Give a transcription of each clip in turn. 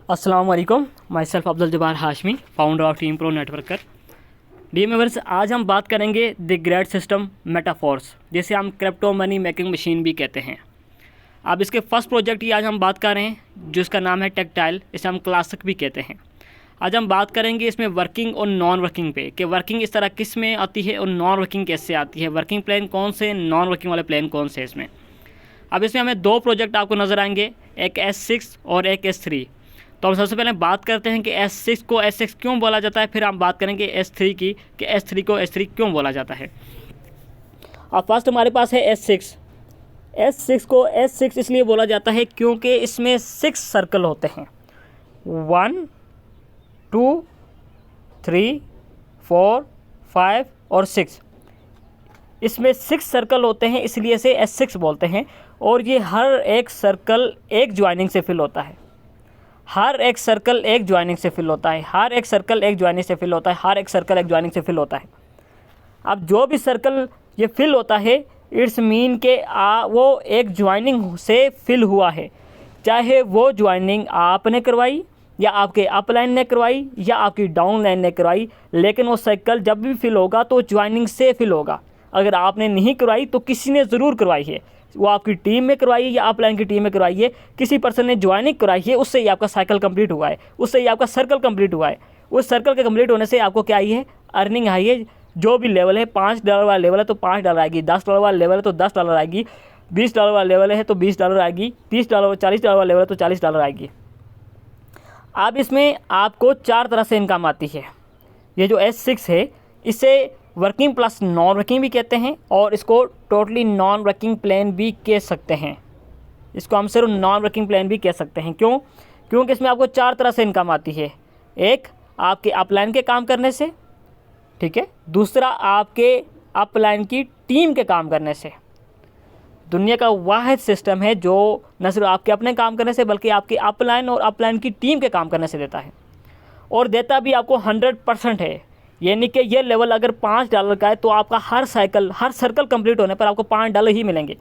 अस्सलाम वालेकुम। My self Abdul Jabbar Hashmi, founder of team pro networker. D members, आज हम बात करेंगे द ग्रेड सिस्टम मेटाफोर्स, जिसे हम क्रिप्टो मनी मेकिंग मशीन भी कहते हैं। अब इसके फर्स्ट प्रोजेक्ट की आज हम बात कर रहे हैं, जिसका नाम है टेक्टाइल। इसे हम क्लासिक भी कहते हैं। आज हम बात करेंगे इसमें वर्किंग और नॉन वर्किंग पे, कि वर्किंग इस तरह किस में आती है और नॉन वर्किंग कैसे आती है, वर्किंग प्लान कौन से, नॉन वर्किंग वाले प्लान कौन से इसमें। अब इसमें हमें दो प्रोजेक्ट आपको नज़र आएंगे, एक S6 और एक S3। तो हम सबसे पहले बात करते हैं कि S6 को S6 क्यों बोला जाता है, फिर हम बात करेंगे S3 की कि S3 को S3 क्यों बोला जाता है। अब फर्स्ट हमारे पास है S6। S6 को S6 इसलिए बोला जाता है क्योंकि इसमें 6 सर्कल होते हैं, 1 2 3 4 5 और 6। इसमें 6 सर्कल होते हैं, इसलिए इसे S6 बोलते हैं। और ये हर एक सर्कल एक ज्वाइनिंग से फिल होता है, हर एक सर्कल एक ज्वाइनिंग से फिल होता है, हर एक सर्कल एक ज्वाइनिंग से फिल होता है, हर एक सर्कल एक ज्वाइनिंग से फिल होता है। अब जो भी सर्कल ये फिल होता है, इट्स मीन के वो एक ज्वाइनिंग से फिल हुआ है, चाहे वो ज्वाइनिंग आपने करवाई या आपके अपलाइन ने करवाई या आपकी डाउन लाइन ने करवाई, लेकिन वो सर्कल जब भी फिल होगा तो ज्वाइनिंग से फिल होगा। अगर आपने नहीं करवाई तो किसी ने ज़रूर करवाई है, वो आपकी टीम में करवाई है या अपलाइन की टीम में करवाई है, किसी पर्सन ने ज्वाइनिंग कराई है, उससे ही आपका साइकिल कंप्लीट हुआ है, उससे ही आपका सर्कल कंप्लीट हुआ है। उस सर्कल के कंप्लीट होने से आपको क्या आई है, अर्निंग आई है। जो भी लेवल है, $5 वाला लेवल है तो $5 आएगी, $10 वाला लेवल है तो $10 आएगी, $20 वाला लेवल है तो $20 आएगी, $30 $40 वाला लेवल है तो $40 आएगी। अब इसमें आपको 4 तरह से इनकम आती है। ये जो S6 है, इसे वर्किंग प्लस नॉन वर्किंग भी कहते हैं और इसको टोटली नॉन वर्किंग प्लान भी कह सकते हैं। इसको हम सिर्फ नॉन वर्किंग प्लान भी कह सकते हैं। क्यों? क्योंकि इसमें आपको 4 तरह से इनकम आती है। एक, आपके अपलाइन के काम करने से, ठीक है। दूसरा, आपके अपलाइन की टीम के काम करने से। दुनिया का वाहिद सिस्टम है जो न सिर्फ आपके अपने काम करने से बल्कि आपके अपलाइन और अपलाइन की टीम के काम करने से देता है, और देता भी आपको 100% है। यानी कि ये लेवल अगर $5 का है तो आपका हर सर्कल कंप्लीट होने पर आपको $5 ही मिलेंगे।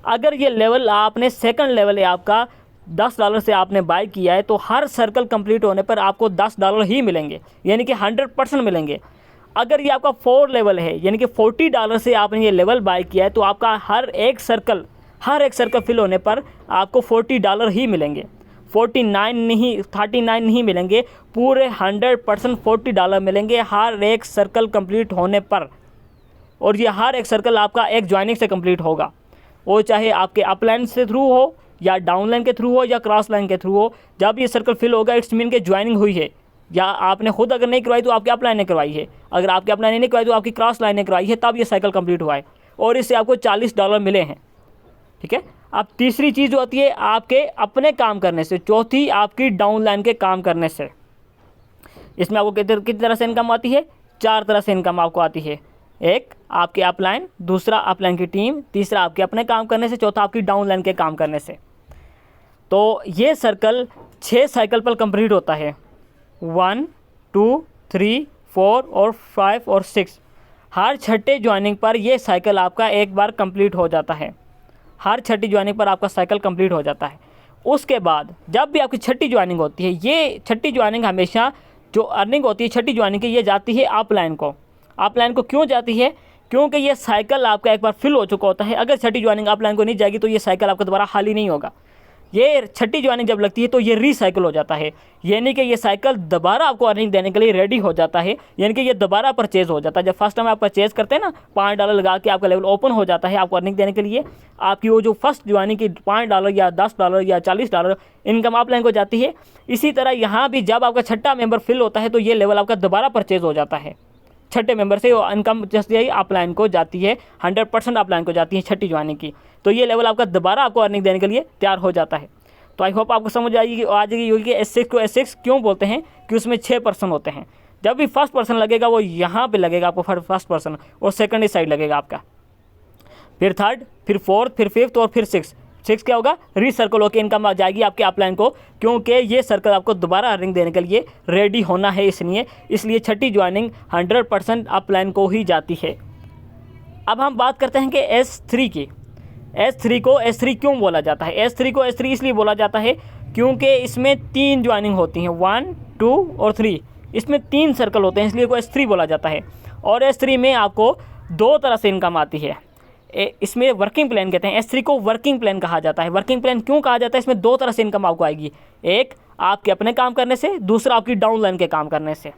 अगर ये लेवल आपने सेकंड लेवल है आपका, $10 से आपने बाय किया है, तो हर सर्कल कंप्लीट होने पर आपको $10 ही मिलेंगे, यानी कि 100% मिलेंगे। अगर ये आपका 4 लेवल है, यानी कि $40 से आपने ये लेवल बाय किया है, तो आपका हर एक सर्कल फिल होने पर आपको $40 ही मिलेंगे, 49 नहीं, 39 नहीं मिलेंगे, पूरे 100% $40 मिलेंगे हर एक सर्कल कंप्लीट होने पर। और ये हर एक सर्कल आपका एक ज्वाइनिंग से कंप्लीट होगा, वो चाहे आपके अपलाइन से थ्रू हो या डाउनलाइन के थ्रू हो या क्रॉस लाइन के थ्रू हो। जब ये सर्कल फिल होगा, इट्स मीन के ज्वाइनिंग हुई है, या आपने खुद अगर नहीं करवाई तो आपके अपलाइन ने करवाई है, अगर आपके अपलाइन ने नहीं करवाई तो आपकी क्रॉस लाइन ने करवाई है, तब ये साइकिल कंप्लीट हुआ है और इससे आपको $40 मिले हैं, ठीक है। अब तीसरी चीज़ जो आती है आपके अपने काम करने से, चौथी आपकी डाउन लाइन के काम करने से। इसमें आपको कितनी तरह से इनकम आती है? 4 तरह से इनकम आपको आती है। एक, आपके अपलाइन, दूसरा अपलाइन की टीम, तीसरा आपके अपने काम करने से, चौथा आपकी डाउन लाइन के काम करने से। तो ये सर्कल 6 साइकिल पर कंप्लीट होता है, 1 2 3 4 और 5 और 6। हर छठे ज्वाइनिंग पर यह साइकिल आपका एक बार कंप्लीट हो जाता है, हर छठी ज्वाइनिंग पर आपका साइकिल कंप्लीट हो जाता है। उसके बाद जब भी आपकी छठी ज्वाइनिंग होती है, ये छठी ज्वाइनिंग हमेशा जो अर्निंग होती है छठी ज्वाइनिंग की, ये जाती है अपलाइन को। अपलाइन को क्यों जाती है? क्योंकि ये साइकिल आपका एक बार फिल हो चुका होता है। अगर छठी ज्वाइनिंग अपलाइन को नहीं जाएगी तो ये साइकिल आपका दोबारा खाली नहीं होगा। ये छठी ज्वाइनिंग जब लगती है तो ये रीसाइकिल हो जाता है, यानी कि ये साइकिल दोबारा आपको अर्निंग देने के लिए रेडी हो जाता है, यानी कि ये दोबारा परचेज हो जाता है। जब फर्स्ट टाइम आप परचेज करते हैं ना, $5 लगा के आपका लेवल ओपन हो जाता है आपको अर्निंग देने के लिए। आपकी वो जो फर्स्ट ज्वाइनिंग की $5 या $10 या $40 इनकम अपलाइन को जाती है। इसी तरह यहाँ भी जब आपका छठा मेंबर फिल होता है तो ये लेवल आपका दोबारा परचेज हो जाता है। छठे मेंबर से इनकम जैसे अपलाइन को जाती है, 100% अपलाइन को जाती है छठी ज्वाइनिंग की, तो ये लेवल आपका दोबारा आपको अर्निंग देने के लिए तैयार हो जाता है। तो आई होप आपको समझ आएगी आ जाएगी कि S6 को S6 क्यों बोलते हैं, कि उसमें 6 पर्सन होते हैं। जब भी फर्स्ट पर्सन लगेगा वो यहाँ पे लगेगा आपको, फर्स्ट पर्सन, और सेकंड इस साइड लगेगा आपका, फिर थर्ड, फिर फोर्थ, फिर फिफ्थ और फिर 6 क्या होगा, रीसर्कल होकर इनकम आ जाएगी आपके अपलाइन को, क्योंकि ये सर्कल आपको दोबारा अर्निंग देने के लिए रेडी होना है। इसलिए छठी ज्वाइनिंग 100% अपलाइन को ही जाती है। अब हम बात करते हैं कि S3 की। S3 को S3 क्यों बोला जाता है? S3 को S3 इसलिए बोला जाता है क्योंकि इसमें 3 ज्वाइनिंग होती हैं, 1, 2 और 3, इसमें 3 सर्कल होते हैं, इसलिए को S3 बोला जाता है। और S3 में आपको 2 तरह से इनकम आती है। इसमें वर्किंग प्लान कहते हैं, S3 को वर्किंग प्लान कहा जाता है। वर्किंग प्लान क्यों कहा जाता है? इसमें 2 तरह से इनकम आपको आएगी, एक आपके अपने काम करने से, दूसरा आपकी डाउनलाइन के काम करने से,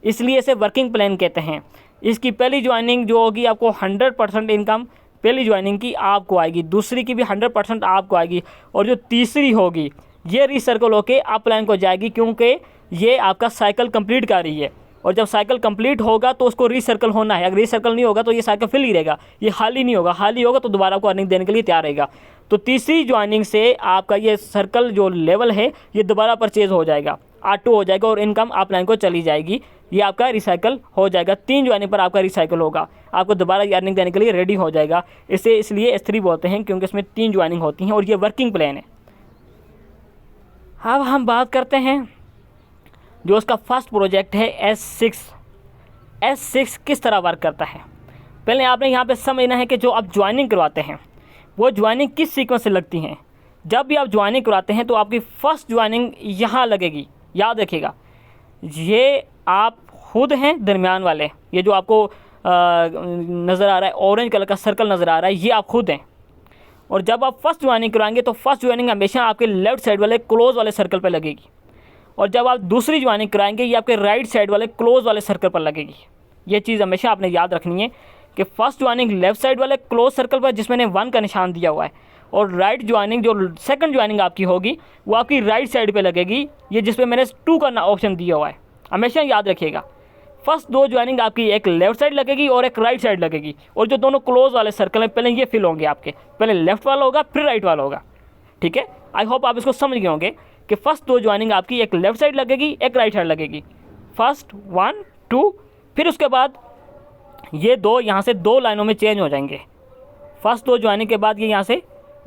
इसलिए इसे वर्किंग प्लान कहते हैं। इसकी पहली ज्वाइनिंग जो होगी आपको 100% इनकम पहली ज्वाइनिंग की आपको आएगी, दूसरी की भी 100% आपको आएगी, और जो तीसरी होगी ये रीसर्कल होके अपलाइन को जाएगी, क्योंकि ये आपका साइकिल कंप्लीट कर रही है। और जब साइकिल कंप्लीट होगा तो उसको रीसर्कल होना है, अगर रीसर्कल नहीं होगा तो ये साइकिल फिल ही रहेगा, ये खाली नहीं होगा, खाली होगा तो दोबारा आपको अर्निंग देने के लिए तैयार रहेगा। तो तीसरी ज्वाइनिंग से आपका ये सर्कल जो लेवल है ये दोबारा परचेज हो जाएगा, ऑटो हो जाएगा, और इनकम अपलाइन को चली जाएगी, ये आपका रिसाइकल हो जाएगा। 3 ज्वाइनिंग पर आपका रिसाइकल होगा, आपको दोबारा अर्निंग देने के लिए रेडी हो जाएगा। इसे इसलिए S3 बोलते हैं क्योंकि इसमें 3 ज्वाइनिंग होती हैं और ये वर्किंग प्लान है। अब हम बात करते हैं जो उसका फर्स्ट प्रोजेक्ट है S6। S6 किस तरह वर्क करता है? पहले आपने यहाँ पे समझना है कि जो आप ज्वाइनिंग करवाते हैं वो ज्वाइनिंग किस सीक्वेंस से लगती हैं। जब भी आप ज्वाइनिंग करवाते हैं तो आपकी फ़र्स्ट ज्वाइनिंग यहाँ लगेगी, याद रखिएगा। ये आप खुद हैं दरमियान वाले, ये जो आपको नज़र आ रहा है ऑरेंज कलर का सर्कल नज़र आ रहा है, ये आप खुद हैं। और जब आप फर्स्ट ज्वाइनिंग कराएंगे तो फर्स्ट ज्वाइनिंग हमेशा आपके लेफ़्ट साइड वाले क्लोज़ वाले सर्कल पर लगेगी, और जब आप दूसरी ज्वाइनिंग कराएंगे ये आपके राइट साइड वाले क्लोज़ वाले सर्कल पर लगेगी। ये चीज़ हमेशा आपने याद रखनी है कि फ़र्स्ट ज्वाइनिंग लेफ़्ट साइड वाले क्लोज सर्कल पर जिसमें 1 का निशान दिया हुआ है, और राइट ज्वाइनिंग जो सेकंड ज्वाइनिंग आपकी होगी वो आपकी राइट साइड पे लगेगी, ये जिस पे मैंने 2 का ऑप्शन दिया हुआ है। हमेशा याद रखिएगा, फर्स्ट 2 ज्वाइनिंग आपकी एक लेफ़्ट साइड लगेगी और एक राइट साइड लगेगी, और जो दोनों क्लोज वाले सर्कल हैं पहले ये फिल होंगे आपके, पहले लेफ़्ट वाला होगा फिर राइट वाला होगा। ठीक है, आई होप आप इसको समझ गए होंगे कि फर्स्ट 2 ज्वाइनिंग आपकी एक लेफ़्ट साइड लगेगी एक राइट साइड लगेगी, फर्स्ट 1 2, फिर उसके बाद ये 2 यहाँ से 2 लाइनों में चेंज हो जाएंगे। फर्स्ट 2 ज्वाइनिंग के बाद ये यहाँ से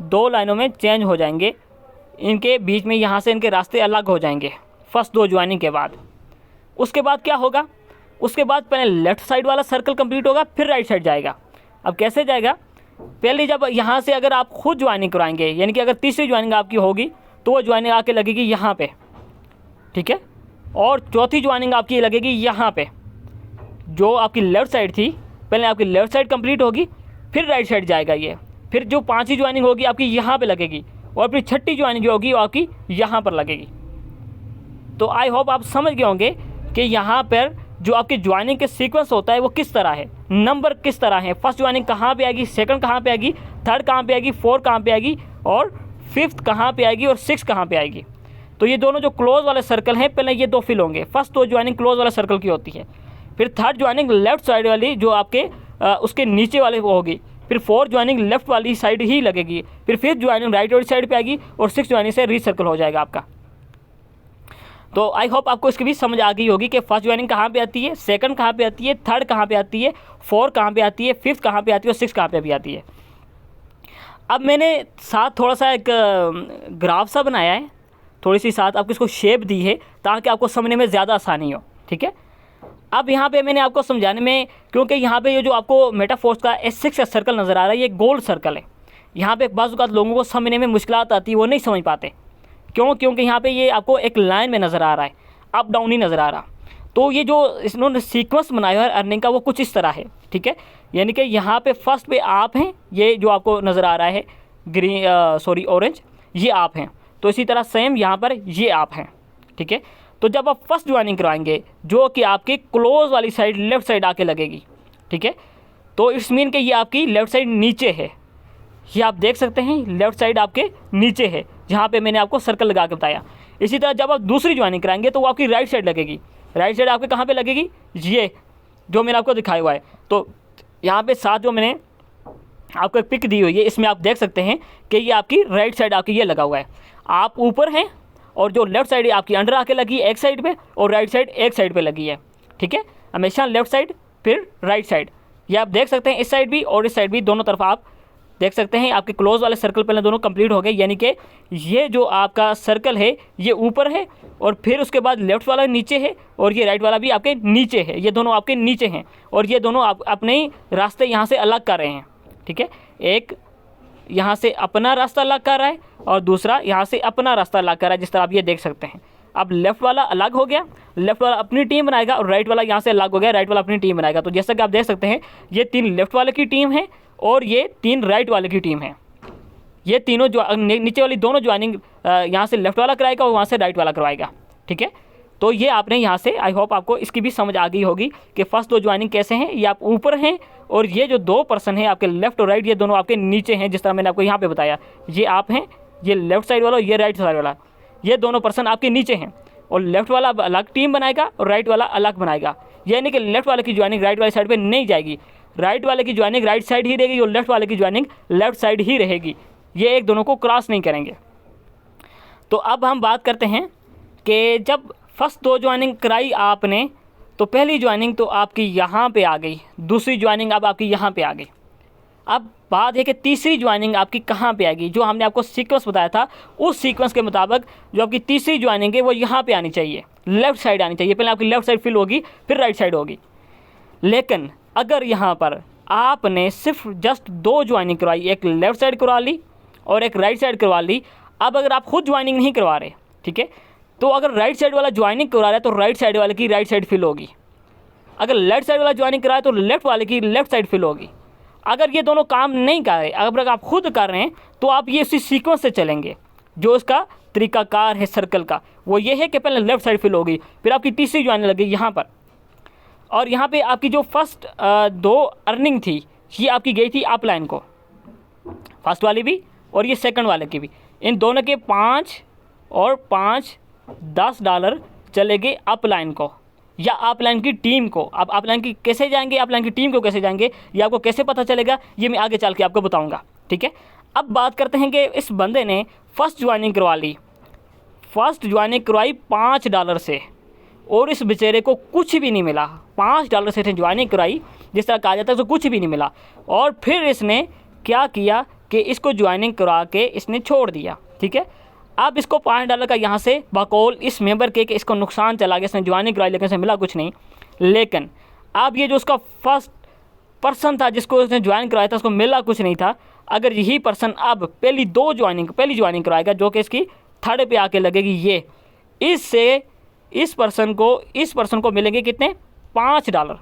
2 लाइनों में चेंज हो जाएंगे, इनके बीच में यहाँ से इनके रास्ते अलग हो जाएंगे फर्स्ट 2 ज्वाइनिंग के बाद। उसके बाद क्या होगा? उसके बाद पहले लेफ़्ट साइड वाला सर्कल कंप्लीट होगा फिर राइट साइड जाएगा। अब कैसे जाएगा? पहले जब यहाँ से अगर आप खुद ज्वाइनिंग कराएंगे, यानी कि अगर तीसरी ज्वाइनिंग आपकी होगी तो वो ज्वाइनिंग आके लगेगी यहाँ पे, ठीक है, और चौथी ज्वाइनिंग आपकी लगेगी यहाँ पे। जो आपकी लेफ़्ट साइड थी पहले आपकी लेफ़्ट साइड कंप्लीट होगी फिर राइट साइड जाएगा ये, फिर जो 5वीं ज्वाइनिंग होगी आपकी यहाँ पे लगेगी, और फिर 6ठी ज्वाइनिंग जो होगी वो आपकी यहाँ पर लगेगी। तो आई होप आप समझ गए होंगे कि यहाँ पर जो आपकी ज्वाइनिंग के सीक्वेंस होता है वो किस तरह है, नंबर किस तरह है, फर्स्ट ज्वाइनिंग कहाँ पे आएगी, सेकंड कहाँ पे आएगी, थर्ड कहाँ पे आएगी, 4 कहाँ पे आएगी, और 5th कहाँ पे आएगी, और 6 कहाँ पे आएगी। तो ये दोनों जो क्लोज वाले सर्कल हैं पहले ये 2 फिल होंगे। फर्स्ट 2 ज्वाइनिंग क्लोज वाला सर्कल की होती है, फिर थर्ड ज्वाइनिंग लेफ़्ट साइड वाली जो आपके उसके नीचे वाले वो होगी, फिर 4th ज्वाइनिंग लेफ़्ट वाली साइड ही लगेगी, फिर 5th ज्वाइनिंग राइट वाली साइड पे आएगी, और 6th ज्वाइनिंग से रीसर्कल हो जाएगा आपका। तो आई होप आपको इसकी भी समझ आ गई होगी कि फर्स्ट ज्वाइनिंग कहाँ पे आती है, सेकंड कहाँ पे आती है, थर्ड कहाँ पे आती है, 4 कहाँ पे आती है, 5th कहाँ पे आती है, और 6 कहाँ पे भी आती है। अब मैंने साथ थोड़ा सा एक ग्राफ सा बनाया है, थोड़ी सी साथ आपको इसको शेप दी है ताकि आपको समझने में ज़्यादा आसानी हो। ठीक है, अब यहाँ पे मैंने आपको समझाने में, क्योंकि यहाँ पे ये जो आपको मेटाफोर्स का S6 का सर्कल नज़र आ रहा है ये गोल सर्कल है। यहाँ पे बाज़ औक़ात लोगों को समझने में मुश्किलात आती है, वो नहीं समझ पाते। क्यों? क्योंकि यहाँ पे ये आपको एक लाइन में नज़र आ रहा है, अप डाउन ही नज़र आ रहा। तो ये जो इन्होंने सीक्वेंस बनाया है अर्निंग का वो कुछ इस तरह है। ठीक है, यानी कि यहाँ पे फर्स्ट पे आप हैं, ये जो आपको नज़र आ रहा है ग्रीन ऑरेंज, ये आप हैं। तो इसी तरह सेम यहाँ पर ये आप हैं। ठीक है, तो जब आप फर्स्ट ज्वाइनिंग करवाएंगे जो कि आपकी क्लोज वाली साइड लेफ़्ट साइड आके लगेगी, ठीक है, तो इट्स मीन कि ये आपकी लेफ़्ट साइड नीचे है। ये आप देख सकते हैं लेफ़्ट साइड आपके नीचे है, जहाँ पे मैंने आपको सर्कल लगा के बताया। इसी तरह जब आप दूसरी ज्वाइनिंग कराएंगे तो वो आपकी राइट साइड लगेगी। राइट साइड आपके कहाँ पे लगेगी? ये जो मैंने आपको दिखाया हुआ है। तो यहाँ पे साथ जो मैंने आपको एक पिक दी हुई है, इसमें आप देख सकते हैं कि ये आपकी राइट साइड आपकी ये लगा हुआ है। आप ऊपर हैं और जो लेफ़्ट साइड आपकी अंडर आके लगी है एक साइड पे, और राइट साइड एक साइड पे लगी है। ठीक है, हमेशा लेफ़्ट साइड फिर राइट साइड, ये आप देख सकते हैं। इस साइड भी और इस साइड भी, दोनों तरफ आप देख सकते हैं। आपके क्लोज वाले सर्कल पहले दोनों कंप्लीट हो गए, यानी कि ये जो आपका सर्कल है ये ऊपर है, और फिर उसके बाद लेफ़्ट वाला नीचे है, और ये राइट वाला भी आपके नीचे है। ये दोनों आपके नीचे हैं, और ये दोनों आप अपने रास्ते यहाँ से अलग कर रहे हैं। ठीक है, एक यहाँ से अपना रास्ता अलग कर रहा है और दूसरा यहाँ से अपना रास्ता अलग कर रहा है, जिस तरह आप ये देख सकते हैं। अब लेफ़्ट वाला अलग हो गया, लेफ़्ट वाला अपनी टीम बनाएगा और राइट वाला यहाँ से अलग हो गया, राइट वाला अपनी टीम बनाएगा। तो जैसा कि आप देख सकते हैं ये 3 लेफ़्ट वाले की टीम है और ये 3 राइट वाले की टीम है। ये तीनों जो नीचे वाली दोनों ज्वाइनिंग यहाँ से लेफ़्ट वाला कराएगा और वहाँ से राइट वाला करवाएगा, ठीक है। तो ये आपने यहाँ से, आई होप आपको इसकी भी समझ आ गई होगी कि फर्स्ट 2 ज्वाइनिंग कैसे हैं। ये आप ऊपर हैं और ये जो 2 पर्सन हैं आपके लेफ़्ट और राइट, ये दोनों आपके नीचे हैं, जिस तरह मैंने आपको यहाँ पे बताया। ये आप हैं, ये लेफ़्ट साइड वाला और ये राइट साइड वाला, ये दोनों पर्सन आपके नीचे हैं और लेफ़्ट वाला अलग टीम बनाएगा और राइट वाला अलग बनाएगा। यानी कि लेफ़्ट वाले की ज्वाइनिंग राइट वाली साइड पर नहीं जाएगी, राइट वाले की ज्वाइनिंग राइट साइड ही रहेगी और लेफ़्ट वाले की ज्वाइनिंग लेफ़्ट साइड ही रहेगी। ये एक दोनों को क्रॉस नहीं करेंगे। तो अब हम बात करते हैं कि जब फर्स्ट 2 ज्वाइनिंग कराई आपने तो पहली ज्वाइनिंग तो आपकी यहाँ पे आ गई, दूसरी ज्वाइनिंग अब आपकी यहाँ पे आ गई। अब बात है कि तीसरी ज्वाइनिंग आपकी कहाँ पे आएगी। जो हमने आपको सीक्वेंस बताया था उस सीक्वेंस के मुताबिक जो आपकी तीसरी ज्वाइनिंग है वो यहाँ पे आनी चाहिए, लेफ़्ट साइड आनी चाहिए। पहले आपकी लेफ़्ट साइड फिल होगी फिर राइट साइड होगी। लेकिन अगर यहाँ पर आपने सिर्फ जस्ट 2 ज्वाइनिंग करवाई, एक लेफ़्ट साइड करवा ली और एक राइट साइड करवा ली। अब अगर आप खुद ज्वाइनिंग नहीं करवा रहे, ठीक है, तो अगर राइट साइड वाला ज्वाइनिंग करवा रहा है तो राइट साइड वाले की राइट साइड फिल होगी। अगर लेफ्ट साइड वाला ज्वाइनिंग करा है तो लेफ्ट वाले की लेफ्ट साइड फिल होगी। अगर ये दोनों काम नहीं कर रहे, अगर आप खुद कर रहे हैं तो आप ये उसी सीक्वेंस से चलेंगे। जो इसका तरीकाकार है सर्कल का वो ये है कि पहले लेफ्ट साइड फिल होगी, फिर आपकी तीसरी ज्वाइनिंग लगेगी यहाँ पर, और यहाँ पे आपकी जो फर्स्ट 2 अर्निंग थी ये आपकी गई थी अप लाइन को, फर्स्ट वाली भी और ये सेकंड वाले की भी। इन दोनों के 5 और 5 $10 चलेंगे अप लाइन को या अप लाइन की टीम को। अब अप लाइन की कैसे जाएंगे, अप लाइन की टीम को कैसे जाएंगे, ये आपको कैसे पता चलेगा, ये मैं आगे चल के आपको बताऊंगा, ठीक है। अब बात करते हैं कि इस बंदे ने फर्स्ट ज्वाइनिंग करवा ली, फर्स्ट ज्वाइनिंग करवाई $5 से और इस बेचारे को कुछ भी नहीं मिला। $5 से इसने ज्वाइनिंग कराई, जिस तरह कहा जाता है, तो कुछ भी नहीं मिला। और फिर इसने क्या किया कि इसको ज्वाइनिंग करा के इसने छोड़ दिया, ठीक है। अब इसको $5 का यहाँ से बकौल इस मेंबर के कि इसको नुकसान चला गया, इसने ज्वाइनिंग कराई लेकिन इसे मिला कुछ नहीं। लेकिन अब ये जो उसका फर्स्ट पर्सन था जिसको उसने ज्वाइन कराया था उसको मिला कुछ नहीं था। अगर यही पर्सन अब पहली ज्वाइनिंग कराएगा जो कि इसकी थर्ड पे आके लगेगी, ये इससे इस पर्सन को मिलेंगे कितने, $5।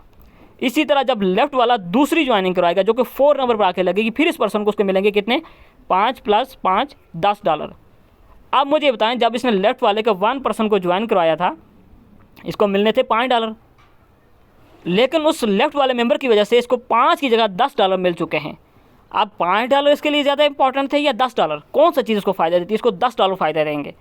इसी तरह जब लेफ़्ट वाला दूसरी ज्वाइनिंग कराएगा जो कि 4 नंबर पर आके लगेगी, फिर इस पर्सन को उसके मिलेंगे कितने, 5 + 5 $10। अब मुझे बताएं, जब इसने लेफ़्ट वाले का 1 पर्सन को ज्वाइन करवाया था इसको मिलने थे $5, लेकिन उस लेफ़्ट वाले मेंबर की वजह से इसको 5 की जगह $10 मिल चुके हैं। अब $5 इसके लिए ज़्यादा इंपॉर्टेंट थे या $10? कौन सा चीज़ इसको फ़ायदा देती है? इसको $10 फ़ायदा देंगे।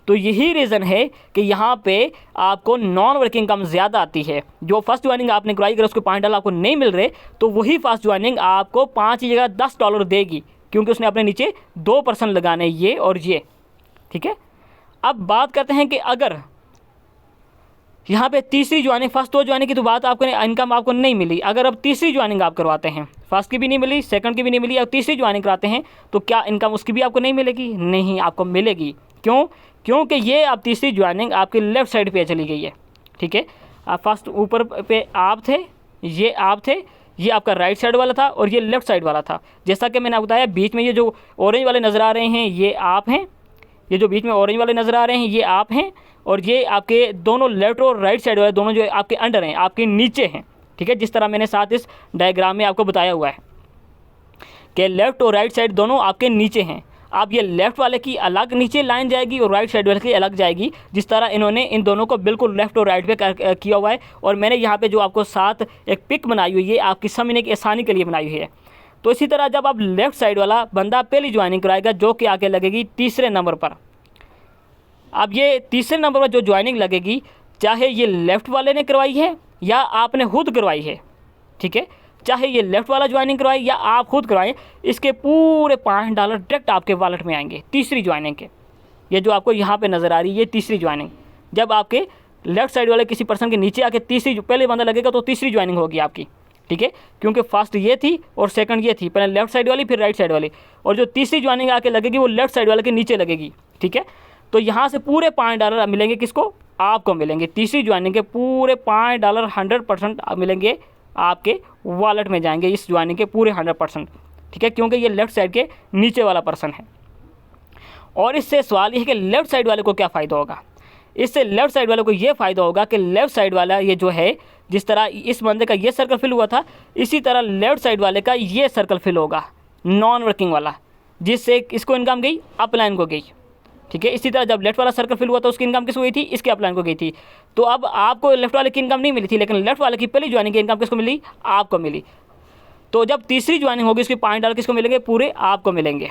तो यही रीज़न है कि यहाँ पे आपको नॉन वर्किंग इनकम ज़्यादा आती है। जो फर्स्ट ज्वाइनिंग आपने कराई अगर उसको $5 आपको नहीं मिल रहे तो वही फर्स्ट ज्वाइनिंग आपको 5 की जगह $10 देगी, क्योंकि उसने अपने नीचे 2 पर्सन लगाने, ये और ये, ठीक है। अब बात करते हैं कि अगर यहाँ पे तीसरी ज्वाइनिंग, फर्स्ट 2 ज्वाइनिंग की तो बात आपको इनकम आपको नहीं मिली, अगर अब तीसरी ज्वाइनिंग आप करवाते हैं, फर्स्ट की भी नहीं मिली, सेकंड की भी नहीं मिली, अब तीसरी ज्वाइनिंग कराते हैं तो क्या इनकम उसकी भी आपको नहीं मिलेगी? नहीं, आपको मिलेगी। क्यों? क्योंकि ये अब तीसरी ज्वाइनिंग आपकी लेफ़्ट साइड पे चली गई है, ठीक है। आप फर्स्ट ऊपर पे आप थे, ये आप थे, ये आपका राइट साइड वाला था और ये लेफ़्ट साइड वाला था। जैसा कि मैंने आपको बताया, बीच में ये जो ऑरेंज वाले नज़र आ रहे हैं ये आप हैं, ये जो बीच में ऑरेंज वाले नज़र आ रहे हैं ये आप हैं, और ये आपके दोनों लेफ्ट और राइट साइड वाले दोनों जो आपके अंडर हैं, आपके नीचे हैं, ठीक है। जिस तरह मैंने साथ इस डायग्राम में आपको बताया हुआ है कि लेफ़्ट और राइट साइड दोनों आपके नीचे हैं। अब ये लेफ़्ट वाले की अलग नीचे लाइन जाएगी और राइट साइड वाले की अलग जाएगी, जिस तरह इन्होंने इन दोनों को बिल्कुल लेफ़्ट और राइट पे किया हुआ है। और मैंने यहाँ पे जो आपको साथ एक पिक बनाई हुई है आपकी समझने की आसानी के लिए बनाई हुई है। तो इसी तरह जब आप लेफ़्ट साइड वाला बंदा पहली ज्वाइनिंग कराएगा जो कि आके लगेगी तीसरे नंबर पर, अब ये तीसरे नंबर पर जो ज्वाइनिंग लगेगी, चाहे ये लेफ़्ट वाले ने करवाई है या आपने खुद करवाई है, ठीक है, चाहे ये लेफ़्ट वाला ज्वाइनिंग करवाए या आप खुद करवाएं, इसके पूरे $5 डायरेक्ट आपके वॉलेट में आएंगे तीसरी ज्वाइनिंग के। ये जो आपको यहाँ पे नज़र आ रही है ये तीसरी ज्वाइनिंग, जब आपके लेफ़्ट साइड वाले किसी पर्सन के नीचे आके तीसरी पहले बंदा लगेगा तो तीसरी ज्वाइनिंग होगी आपकी, ठीक है। क्योंकि फर्स्ट ये थी और सेकंड ये थी, पहले लेफ़्ट साइड वाली फिर राइट साइड वाली, और जो तीसरी ज्वाइनिंग आके लगेगी वो लेफ़्ट साइड वाले के नीचे लगेगी, ठीक है। तो यहाँ से पूरे $5 मिलेंगे किसको? आपको मिलेंगे। तीसरी ज्वाइनिंग के पूरे $5 100% मिलेंगे, आपके वॉलेट में जाएंगे इस ज्वाइनिंग के पूरे 100%। ठीक है, क्योंकि ये लेफ़्ट साइड के नीचे वाला पर्सन है। और इससे सवाल ये है कि लेफ़्ट साइड वाले को क्या फ़ायदा होगा। इससे लेफ़्ट साइड वाले को ये फ़ायदा होगा कि लेफ़्ट साइड वाला ये जो है, जिस तरह इस बंदे का ये सर्कल फिल हुआ था, इसी तरह लेफ़्ट साइड वाले का ये सर्कल फिल होगा नॉन वर्किंग वाला, जिससे इसको इनकम गई अपलाइन को गई। ठीक है, इसी तरह जब लेफ़्ट वाला सर्कल फिल हुआ तो उसकी इनकम किसको गई थी, इसके अपलाइन को गई थी। तो अब आपको लेफ़्ट वाले की इनकम नहीं मिली थी, लेकिन लेफ़्ट वाले की पहली ज्वाइनिंग की इनकम किसको मिली, आपको मिली। तो जब तीसरी ज्वाइनिंग होगी उसके $5 किसको मिलेंगे, पूरे आपको मिलेंगे।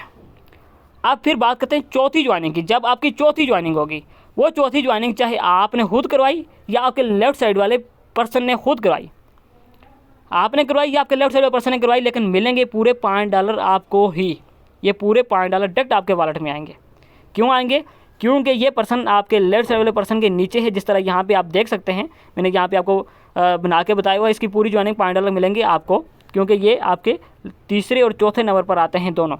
अब फिर बात करते हैं चौथी ज्वाइनिंग की। जब आपकी चौथी ज्वाइनिंग होगी, वो चौथी ज्वाइनिंग चाहे आपने खुद करवाई या आपके लेफ़्ट साइड वाले पर्सन ने खुद करवाई, आपने करवाई या आपके लेफ़्ट साइड वाले पर्सन ने करवाई, लेकिन मिलेंगे पूरे $5 आपको ही। ये पूरे $5 डायरेक्ट आपके वॉलेट में आएंगे। क्यों आएंगे, क्योंकि ये पर्सन आपके लेफ़्ट साइड वाले पर्सन के नीचे है। जिस तरह यहाँ पे आप देख सकते हैं, मैंने यहाँ पे आपको बना के बताया हुआ है, इसकी पूरी ज्वाइनिंग $5 मिलेंगे आपको, क्योंकि ये आपके तीसरे और चौथे नंबर पर आते हैं दोनों।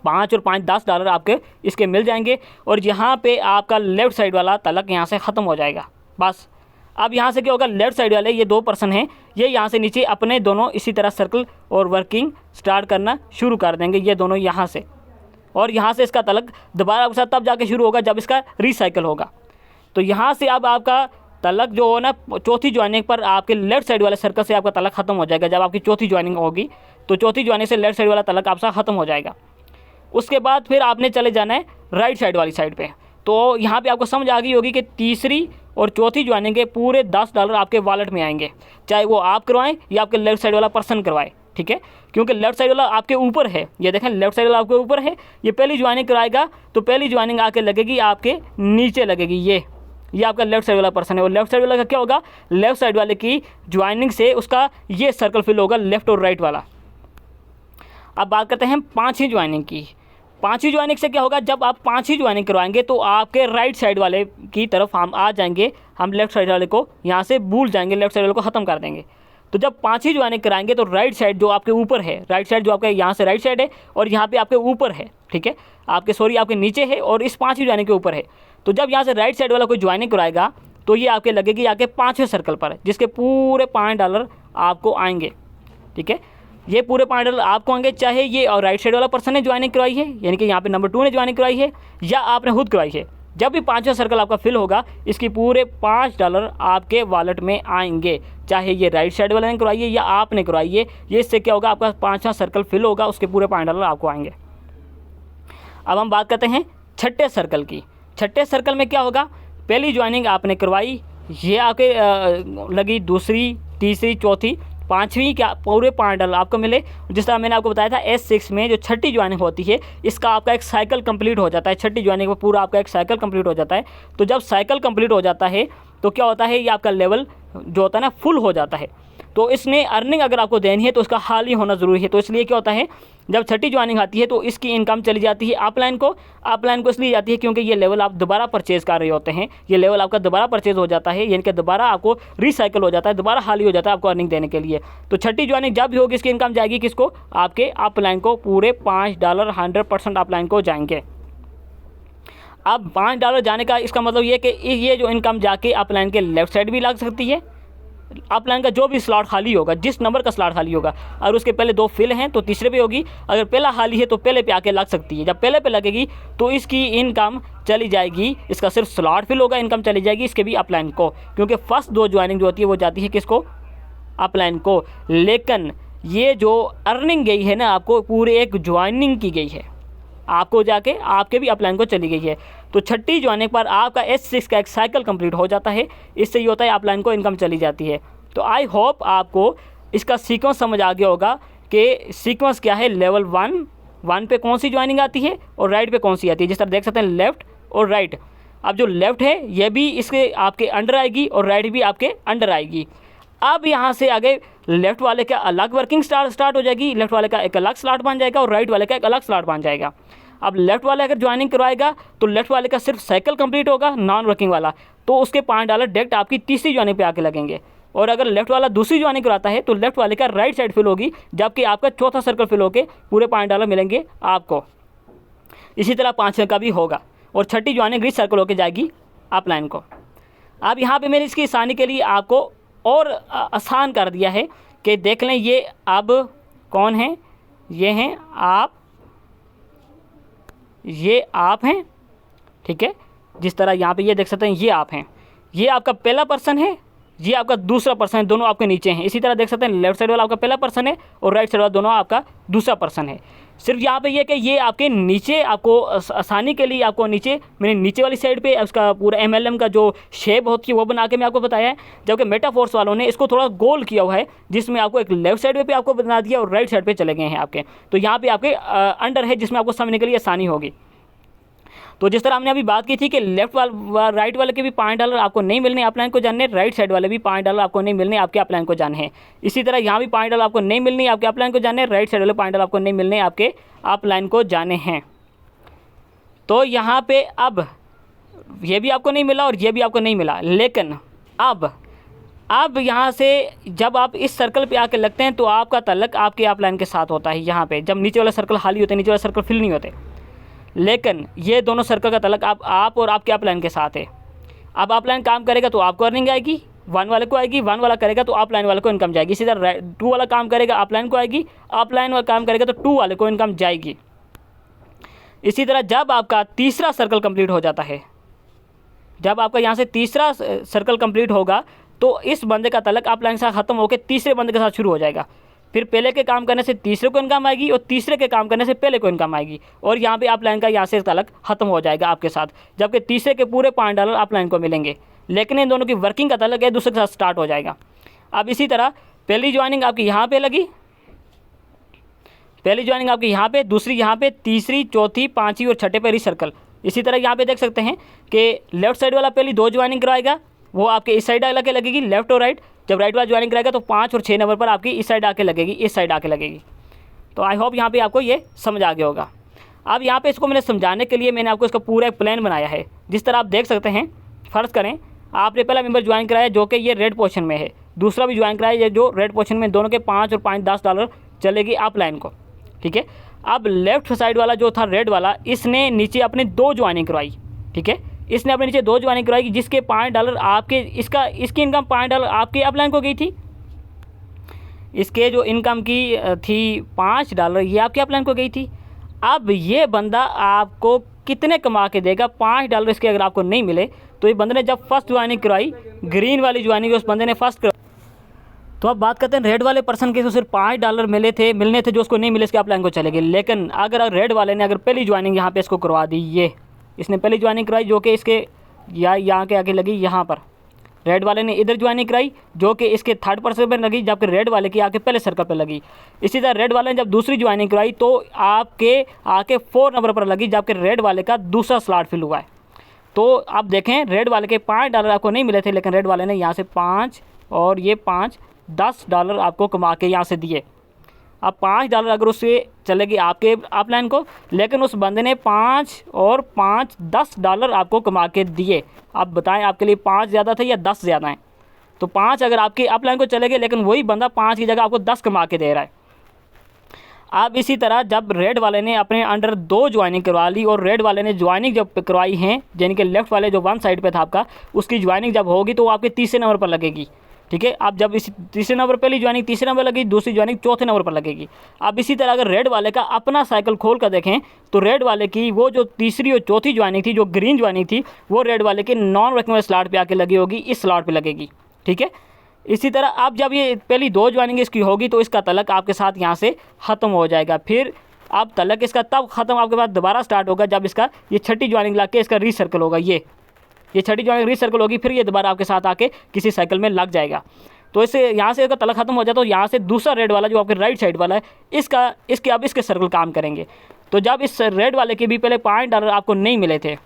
5 और 5 $10 आपके इसके मिल जाएंगे। और यहाँ पे आपका लेफ़्ट साइड वाला तलक यहाँ से ख़त्म हो जाएगा बस। अब यहाँ से क्या होगा, लेफ़्ट साइड वाले ये दो पर्सन हैं, ये यहाँ से नीचे अपने दोनों इसी तरह सर्कल और वर्किंग स्टार्ट करना शुरू कर देंगे, ये दोनों यहाँ से। और यहाँ से इसका तलक दोबारा आपके साथ तब जाके शुरू होगा जब इसका रिसाइकिल होगा। तो यहाँ से अब आपका तलक जो हो ना, चौथी ज्वाइनिंग पर आपके लेफ़्ट साइड वाले सर्कल से आपका तलक ख़त्म हो जाएगा। जब आपकी चौथी ज्वाइनिंग होगी तो चौथी ज्वाइनिंग से लेफ़्ट साइड वाला तलक आपका ख़त्म हो जाएगा। उसके बाद फिर आपने चले जाना है राइट साइड वाली साइड पे। तो यहाँ पे आपको समझ आ गई होगी कि तीसरी और चौथी ज्वाइनिंग के पूरे $10 आपके वॉलेट में आएंगे, चाहे वो आप करवाएं या आपके लेफ़्ट साइड वाला पर्सन करवाए। ठीक है, क्योंकि लेफ़्ट साइड वाला आपके ऊपर है, ये देखें लेफ़्ट साइड वाला आपके ऊपर है। ये पहली ज्वाइनिंग कराएगा तो पहली ज्वाइनिंग आके लगेगी आपके नीचे लगेगी, ये आपका लेफ़्ट साइड वाला पर्सन है। और लेफ़्ट साइड वाला का क्या होगा, लेफ़्ट साइड वाले की ज्वाइनिंग से उसका ये सर्कल फिल होगा लेफ़्ट और राइट वाला। अब बात करते हैं पाँचवीं ज्वाइनिंग की। पाँचवीं ज्वाइनिंग से क्या होगा, जब आप पाँचवीं ज्वाइनिंग करवाएंगे तो आपके राइट साइड वाले की तरफ हम आ जाएंगे, हम लेफ़्ट साइड वाले को यहाँ से भूल जाएंगे, लेफ़्ट साइड वाले को ख़त्म कर देंगे। तो जब पाँचवीं ज्वाइनिंग कराएंगे तो राइट साइड जो आपके ऊपर है, राइट साइड जो आपके यहाँ से राइट साइड है और यहाँ पे आपके ऊपर है, ठीक है, आपके नीचे है और इस पाँचवीं ज्वाइनिंग के ऊपर है। तो जब यहाँ से राइट साइड वाला कोई ज्वाइनिंग कराएगा तो ये आपके लगेगी आके 5वें सर्कल पर, जिसके पूरे $5 आपको आएंगे। ठीक है, ये पूरे $5 आपको आएंगे, चाहे ये और राइट साइड वाला पर्सन ने ज्वाइनिंग करवाई है, यानी कि यहाँ पे नंबर 2 ने ज्वाइनिंग करवाई है, या आपने खुद करवाई है। जब भी 5वां सर्कल आपका फिल होगा, इसकी पूरे $5 आपके वॉलेट में आएंगे, चाहे ये राइट साइड वाले ने करवाई है या आपने करवाई है। ये इससे क्या होगा, आपका 5वां सर्कल फिल होगा, उसके पूरे $5 आपको आएंगे। अब हम बात करते हैं छठे सर्कल की। छठे सर्कल में क्या होगा, पहली ज्वाइनिंग आपने करवाई, ये आपके लगी, दूसरी, तीसरी, चौथी, पाँचवीं, क्या पूरे $5 आपको मिले। जिस तरह मैंने आपको बताया था S6 में जो छठी ज्वाइनिंग होती है, इसका आपका एक साइकिल कंप्लीट हो जाता है। छठी ज्वाइनिंग में पूरा आपका एक साइकिल कंप्लीट हो जाता है। तो जब साइकिल कंप्लीट हो जाता है तो क्या होता है, ये आपका लेवल जो होता है ना फुल हो जाता है। तो इसमें अर्निंग अगर आपको देनी है तो उसका हाल ही होना ज़रूरी है। तो इसलिए क्या होता है, जब छठी ज्वाइनिंग आती है तो इसकी इनकम चली जाती है अपलाइन को। अपलाइन को इसलिए जाती है क्योंकि ये लेवल आप दोबारा परचेज़ कर रहे होते हैं, ये लेवल आपका दोबारा परचेज़ हो जाता है, यानी कि दोबारा आपको रिसाइकिल हो जाता है, दोबारा हाल ही हो जाता है आपको अर्निंग देने के लिए। तो छठी ज्वाइनिंग जब भी होगी इसकी इनकम जाएगी किसको, आपके अपलाइन को, पूरे $5 100% अपलाइन को जाएंगे। अब $5 जाने का इसका मतलब ये कि ये जो इनकम जाके अपलाइन के लेफ़्ट साइड भी लग सकती है। अपलाइन का जो भी स्लॉट खाली होगा, जिस नंबर का स्लॉट खाली होगा, अगर उसके पहले 2 फिल हैं तो तीसरे पे होगी, अगर पहला खाली है तो पहले पे आके लग सकती है। जब पहले पे लगेगी तो इसकी इनकम चली जाएगी, इसका सिर्फ स्लॉट फिल होगा, इनकम चली जाएगी इसके भी अपलाइन को, क्योंकि फर्स्ट 2 ज्वाइनिंग जो होती है वो जाती है किसको, अपलाइन को। लेकिन ये जो अर्निंग गई है ना आपको, पूरे एक ज्वाइनिंग की गई है, आपको जाके आपके भी अपलाइन को चली गई है। तो छठी ज्वाइनिंग पर आपका S6 का एक साइकिल कंप्लीट हो जाता है। इससे ये होता है अपलाइन को इनकम चली जाती है। तो आई होप आपको इसका सीक्वेंस समझ आ गया होगा कि सीक्वेंस क्या है, लेवल 1 पे कौन सी ज्वाइनिंग आती है और राइट पे कौन सी आती है। जिस तरह देख सकते हैं लेफ़्ट और राइट। अब जो लेफ़्ट है ये भी इसके आपके अंडर आएगी और राइट भी आपके अंडर आएगी। अब यहाँ से आगे लेफ़्ट वाले का अलग वर्किंग स्टार्ट हो जाएगी, लेफ़्ट वाले का एक अलग स्लॉट बन जाएगा और राइट वाले का एक अलग स्लॉट बन जाएगा। अब लेफ़्ट वाला अगर ज्वाइनिंग करवाएगा तो लेफ़्ट वाले का सिर्फ साइकिल कंप्लीट होगा, नॉन वर्किंग वाला, तो उसके $5 डायरेक्ट आपकी तीसरी ज्वाइनिंग पे आके लगेंगे। और अगर लेफ़्ट वाला दूसरी ज्वाइनिंग कराता है तो लेफ़्ट वाले का राइट साइड फिल होगी, जबकि आपका चौथा सर्कल फिल होकर पूरे $5 मिलेंगे आपको। इसी तरह 5वें का भी होगा और छठी ज्वाइनिंग रीच सर्कल होकर जाएगी अपलाइन को। अब यहाँ पर मैंने इसकी आसानी के लिए आपको और आसान कर दिया है कि देख लें, ये अब कौन है, ये हैं आप, ये आप हैं, ठीक है। जिस तरह यहाँ पे ये देख सकते हैं, ये आप हैं, ये आपका पहला पर्सन है, ये आपका दूसरा पर्सन है, दोनों आपके नीचे हैं। इसी तरह देख सकते हैं लेफ्ट साइड वाला आपका पहला पर्सन है और राइट साइड वाला दोनों आपका दूसरा पर्सन है। सिर्फ यहाँ पे ये कि ये आपके नीचे आपको आसानी के लिए आपको नीचे मैंने नीचे वाली साइड पे उसका पूरा MLM का जो शेप होती है वो बना के मैं आपको बताया है, जबकि मेटाफोर्स वालों ने इसको थोड़ा गोल किया हुआ है, जिसमें आपको एक लेफ्ट साइड पे आपको बना दिया और राइट साइड पे चले गए हैं आपके। तो यहाँ पे आपके अंडर है, जिसमें आपको समझने के लिए आसानी होगी। तो जिस तरह हमने अभी बात की थी कि लेफ्ट राइट वाले के भी $5 आपको नहीं मिलने अपलाइन को जानने, राइट साइड वाले भी $5 आपको नहीं मिलने आपके अपलाइन को जानने हैं। इसी तरह यहाँ भी $5 आपको नहीं मिलने आपके अपलाइन को जानने, राइट साइड वाले $5 आपको नहीं मिलने आपके अपलाइन को जाने हैं। तो यहाँ पे अब ये भी आपको नहीं मिला और ये भी आपको नहीं मिला, लेकिन अब यहाँ से जब आप इस सर्कल पे आके लगते हैं तो आपका ताल्लुक आपके अपलाइन के साथ होता है। यहाँ पे जब नीचे वाला सर्कल खाली होते हैं, नीचे वाला सर्कल फिल नहीं होते, लेकिन ये दोनों सर्कल का ताल्लुक आप और आपके अपलाइन के साथ है। अब अपलाइन काम करेगा तो आपको अर्निंग आएगी, 1 वाले को आएगी, 1 वाला करेगा तो अपलाइन वाले को इनकम जाएगी। इसी तरह 2 वाला काम करेगा अपलाइन को आएगी, अपलाइन वाला काम करेगा तो 2 वाले को इनकम जाएगी। इसी तरह जब आपका तीसरा सर्कल कंप्लीट हो जाता है, जब आपका यहाँ से तीसरा सर्कल कंप्लीट होगा तो इस बंदे का ताल्लुक अपलाइन के साथ ख़त्म होकर तीसरे बंदे के साथ शुरू हो जाएगा। फिर पहले के काम करने से तीसरे को इनकम आएगी और तीसरे के काम करने से पहले को इनकम आएगी, और यहाँ पे अपलाइन का यहाँ से ताल्लुक ख़त्म हो जाएगा आपके साथ, जबकि तीसरे के पूरे $5 अपलाइन को मिलेंगे, लेकिन इन दोनों की वर्किंग का ताल्लुक एक दूसरे के साथ स्टार्ट हो जाएगा। अब इसी तरह पहली ज्वाइनिंग आपकी यहाँ पे लगी, पहली ज्वाइनिंग आपकी यहाँ पे, दूसरी यहाँ पे, तीसरी, चौथी, पाँचवीं और छठे पे रिसर्कल। इसी तरह यहाँ पे देख सकते हैं कि लेफ्ट साइड वाला पहली 2 ज्वाइनिंग कराएगा, वो आपके इस साइड आके लगेगी लेफ्ट और राइट। जब राइट वाला ज्वाइनिंग कराएगा तो 5 और 6 नंबर पर आपकी इस साइड आके लगेगी, इस साइड आके लगेगी। तो आई होप यहाँ पे आपको ये समझ आ गया होगा। अब यहाँ पे इसको मैंने समझाने के लिए मैंने आपको इसका पूरा एक प्लान बनाया है। जिस तरह आप देख सकते हैं, फ़र्ज़ करें आपने पहला मेंबर ज्वाइन कराया जो कि ये रेड पोर्शन में है, दूसरा भी ज्वाइन कराया ये जो रेड पोर्शन में, दोनों के 5 और 5 $10 चलेगी अपलाइन को, ठीक है। अब लेफ्ट साइड वाला जो था रेड वाला, इसने नीचे अपने 2 ज्वाइनिंग करवाई, ठीक है, इसने अपने नीचे 2 ज्वाइनिंग करवाई, जिसके $5 आपके इसकी इनकम $5 आपके अपलाइन को गई थी। इसके जो इनकम की थी $5 ये आपके अपलाइन को गई थी। अब ये बंदा आपको कितने कमा के देगा? $5 इसके अगर आपको नहीं मिले तो ये बंदे ने जब फर्स्ट ज्वाइनिंग करवाई, ग्रीन वाली ज्वाइनिंग उस बंदे ने फर्स्ट करवाई। तो अब बात करते हैं रेड वाले पर्सन के, तो सिर्फ $5 मिलने थे जो उसको नहीं मिले, इसके अपलाइन को चले गए। लेकिन अगर रेड वाले ने अगर पहली ज्वाइनिंग यहाँ पे इसको करवा दी, ये इसने पहली ज्वाइनिंग कराई जो कि इसके यहाँ के आगे लगी, यहाँ पर रेड वाले ने इधर ज्वाइनिंग कराई जो कि इसके 3rd पर्सन पर लगी, जबकि रेड वाले की आके पहले सर्कल पर लगी। इसी तरह रेड वाले ने जब दूसरी ज्वाइनिंग कराई तो आपके आके 4 नंबर पर लगी, जबकि रेड वाले का दूसरा स्लॉट फिल हुआ है। तो आप देखें रेड वाले के $5 आपको नहीं मिले थे, लेकिन रेड वाले ने यहाँ से 5 और ये 5 $10 आपको कमा के यहाँ से दिए। अब $5 अगर उससे चलेगी आपके अपलाइन को, लेकिन उस बंदे ने 5 और 5 $10 आपको कमा के दिए। अब बताएं आपके लिए 5 ज़्यादा थे या 10 ज़्यादा हैं? तो 5 अगर आपके अपलाइन को चले गए, लेकिन वही बंदा 5 की जगह आपको 10 कमा के दे रहा है। अब इसी तरह जब रेड वाले ने अपने अंडर 2 ज्वाइनिंग करवा ली और रेड वाले ने ज्वाइनिंग जब करवाई हैं, यानी कि लेफ्ट वाले जो 1 साइड पे था आपका, उसकी ज्वाइनिंग जब होगी तो वो आपके तीसरे नंबर पर लगेगी, ठीक है। अब जब इस तीसरे नंबर पहली ज्वाइनिंग तीसरे नंबर लगी, दूसरी ज्वाइनिंग चौथे नंबर पर लगेगी। अब इसी तरह अगर रेड वाले का अपना साइकिल खोल कर देखें तो रेड वाले की वो जो तीसरी और चौथी ज्वाइनिंग थी, जो ग्रीन ज्वाइनिंग थी, वो रेड वाले के नॉन वर्किंग वाले स्लॉट पे आके लगी होगी, इस स्लॉट पे लगेगी, ठीक है। इसी तरह अब जब ये पहली 2 ज्वाइनिंग इसकी होगी तो इसका तलक आपके साथ यहाँ से ख़त्म हो जाएगा। फिर अब तलक इसका तब ख़त्म आपके पास दोबारा स्टार्ट होगा जब इसका ये छठी ज्वाइनिंग लग के इसका रीसर्कल होगा, ये छठी ज्वाइनिंग रीसर्कल होगी, फिर ये दोबारा आपके साथ आके किसी साइकिल में लग जाएगा। तो इससे यहाँ से इसका तलक ख़त्म हो जाता है। तो यहाँ से दूसरा रेड वाला जो आपके राइट साइड वाला है, इसके सर्कल काम करेंगे। तो जब इस रेड वाले के भी पहले $5 आपको नहीं मिले थे,